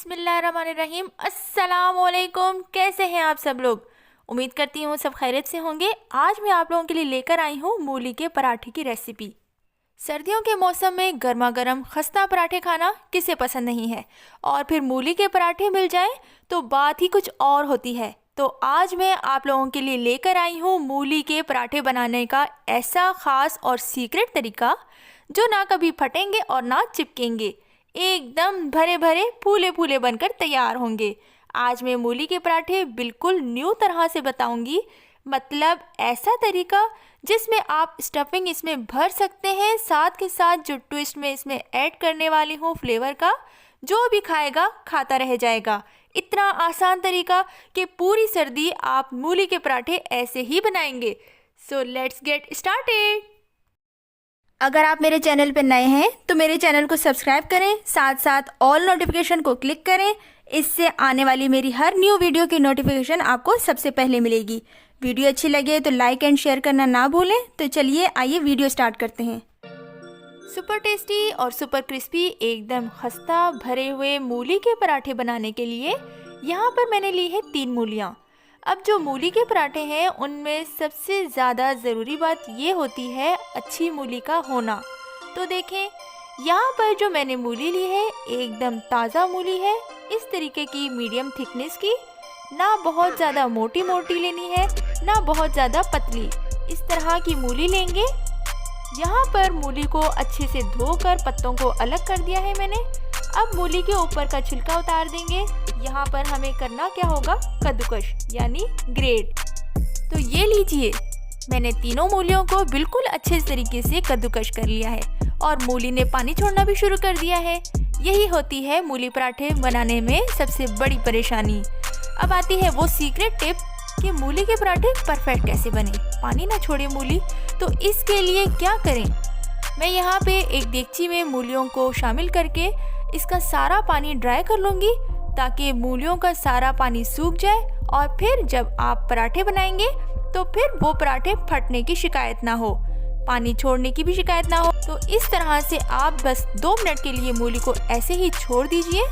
बिस्मिल्लाहिर्रहमानिर्रहीम। अस्सलामुअलैकुम। कैसे हैं आप सब लोग? उम्मीद करती हूँ सब खैरियत से होंगे। आज मैं आप लोगों के लिए लेकर आई हूँ मूली के पराठे की रेसिपी। सर्दियों के मौसम में गर्मा गर्म खस्ता पराठे खाना किसे पसंद नहीं है, और फिर मूली के पराठे मिल जाएं तो बात ही कुछ और होती है। तो आज मैं आप लोगों के लिए लेकर आई हूँ मूली के पराठे बनाने का ऐसा ख़ास और सीक्रेट तरीका जो ना कभी फटेंगे और ना चिपकेंगे, एकदम भरे भरे फूले फूले बनकर तैयार होंगे। आज मैं मूली के पराठे बिल्कुल न्यू तरह से बताऊंगी, मतलब ऐसा तरीका जिसमें आप स्टफिंग इसमें भर सकते हैं, साथ के साथ जो ट्विस्ट में इसमें ऐड करने वाली हूँ फ्लेवर का, जो भी खाएगा खाता रह जाएगा। इतना आसान तरीका कि पूरी सर्दी आप मूली के पराठे ऐसे ही बनाएंगे। So let's get started. अगर आप मेरे चैनल पर नए हैं तो मेरे चैनल को सब्सक्राइब करें, साथ साथ ऑल नोटिफिकेशन को क्लिक करें। इससे आने वाली मेरी हर न्यू वीडियो की नोटिफिकेशन आपको सबसे पहले मिलेगी। वीडियो अच्छी लगे तो लाइक एंड शेयर करना ना भूलें। तो चलिए आइए वीडियो स्टार्ट करते हैं। सुपर टेस्टी और सुपर क्रिस्पी एकदम खस्ता भरे हुए मूली के पराठे बनाने के लिए यहाँ पर मैंने ली है 3 मूलियाँ। अब जो मूली के पराठे हैं उनमें सबसे ज़्यादा ज़रूरी बात ये होती है अच्छी मूली का होना। तो देखें यहाँ पर जो मैंने मूली ली है एकदम ताज़ा मूली है, इस तरीके की मीडियम थिकनेस की, ना बहुत ज़्यादा मोटी मोटी लेनी है ना बहुत ज़्यादा पतली, इस तरह की मूली लेंगे। यहाँ पर मूली को अच्छे से धोकर पत्तों को अलग कर दिया है मैंने। अब मूली के ऊपर का छिलका उतार देंगे। यहाँ पर हमें करना क्या होगा, कद्दूकश यानी ग्रेट। तो ये लीजिए, मैंने तीनों मूलियों को बिल्कुल अच्छे तरीके से कद्दूकश कर लिया है और मूली ने पानी छोड़ना भी शुरू कर दिया है। यही होती है मूली पराठे बनाने में सबसे बड़ी परेशानी। अब आती है वो सीक्रेट टिप कि मूली के पराठे परफेक्ट कैसे बने, पानी ना छोड़े मूली। तो इसके लिए क्या करें, मैं यहाँ पे एक देगची में मूलियों को शामिल करके इसका सारा पानी ड्राई कर लूँगी ताकि मूलियों का सारा पानी सूख जाए, और फिर जब आप पराठे बनाएंगे तो फिर वो पराठे फटने की शिकायत ना हो, पानी छोड़ने की भी शिकायत ना हो। तो इस तरह से आप बस 2 मिनट के लिए मूली को ऐसे ही छोड़ दीजिए।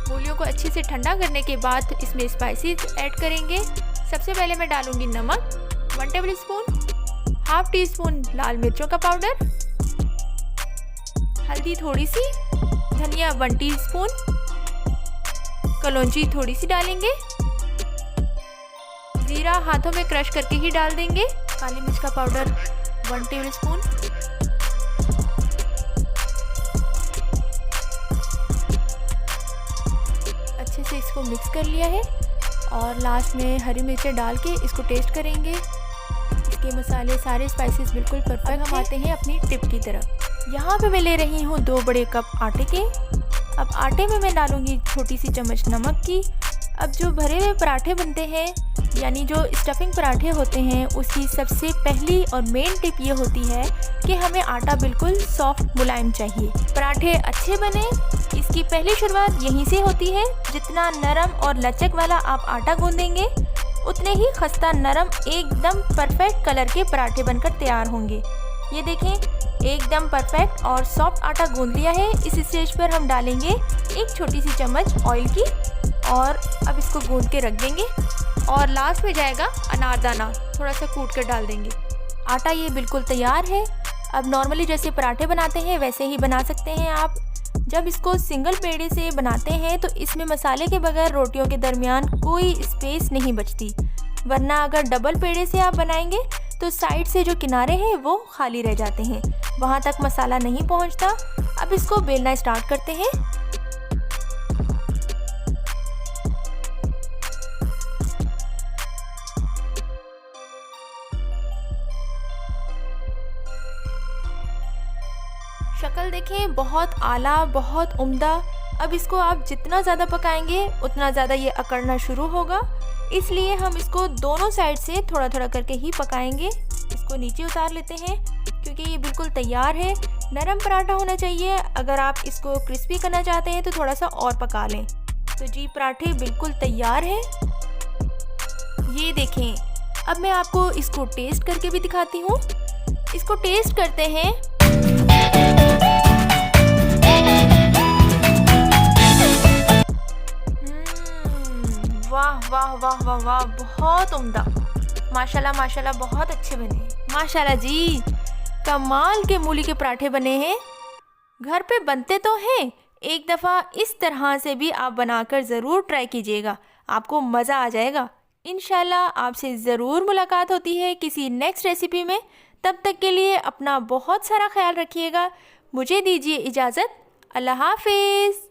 मूलियों को अच्छे से ठंडा करने के बाद इसमें स्पाइसेस ऐड करेंगे। सबसे पहले मैं डालूंगी नमक 1 tablespoon, half teaspoon लाल मिर्चों का पाउडर, हल्दी थोड़ी सी, धनिया 1 टीस्पून, कलौंजी थोड़ी सी डालेंगे, जीरा हाथों में क्रश करके ही डाल देंगे, काली मिर्च का पाउडर 1 टेबल स्पून, अच्छे से इसको मिक्स कर लिया है। और लास्ट में हरी मिर्चें डाल के इसको टेस्ट करेंगे। इसके मसाले सारे स्पाइसेस बिल्कुल परफेक्ट। हम आते हैं अपनी टिप की तरफ। यहाँ पे मैं ले रही हूँ 2 बड़े कप आटे के। अब आटे में मैं डालूंगी छोटी सी चम्मच नमक की। अब जो भरे हुए पराठे बनते हैं यानी जो स्टफिंग पराठे होते हैं, उसकी सबसे पहली और मेन टिप ये होती है कि हमें आटा बिल्कुल सॉफ्ट मुलायम चाहिए। पराठे अच्छे बने इसकी पहली शुरुआत यहीं से होती है। जितना नरम और लचक वाला आप आटा गूंदेंगे उतने ही खस्ता नरम एकदम परफेक्ट कलर के पराठे बनकर तैयार होंगे। ये देखें एकदम परफेक्ट और सॉफ्ट आटा गूंद लिया है। इस स्टेज पर हम डालेंगे 1 छोटी सी चम्मच ऑयल की, और अब इसको गूंद के रख देंगे। और लास्ट में जाएगा अनारदाना, थोड़ा सा कूट कर डाल देंगे। आटा ये बिल्कुल तैयार है। अब नॉर्मली जैसे पराठे बनाते हैं वैसे ही बना सकते हैं आप। जब इसको सिंगल पेड़े से बनाते हैं तो इसमें मसाले के बगैर रोटियों के दरमियान कोई स्पेस नहीं बचती, वरना अगर डबल पेड़े से आप बनाएंगे तो साइड से जो किनारे हैं वो खाली रह जाते हैं, वहाँ तक मसाला नहीं पहुँचता। अब इसको बेलना स्टार्ट करते हैं। शक्ल देखें बहुत आला, बहुत उम्दा। अब इसको आप जितना ज़्यादा पकाएंगे उतना ज़्यादा ये अकड़ना शुरू होगा, इसलिए हम इसको दोनों साइड से थोड़ा थोड़ा करके ही पकाएंगे। इसको नीचे उतार लेते हैं क्योंकि ये बिल्कुल तैयार है। नरम पराठा होना चाहिए। अगर आप इसको क्रिस्पी करना चाहते हैं तो थोड़ा सा और पका लें। तो जी पराठे बिल्कुल तैयार है। ये देखें, अब मैं आपको इसको टेस्ट करके भी दिखाती हूँ। इसको टेस्ट करते हैं। वाह वाह, बहुत उम्दा। माशाल्लाह माशाल्लाह, बहुत अच्छे बने। माशाल्लाह जी, कमाल के मूली के पराठे बने हैं। घर पे बनते तो हैं, एक दफ़ा इस तरह से भी आप बनाकर ज़रूर ट्राई कीजिएगा, आपको मज़ा आ जाएगा। इंशाल्लाह आपसे ज़रूर मुलाकात होती है किसी नेक्स्ट रेसिपी में। तब तक के लिए अपना बहुत सारा ख्याल रखिएगा। मुझे दीजिए इजाज़त। अल्लाह हाफिज़।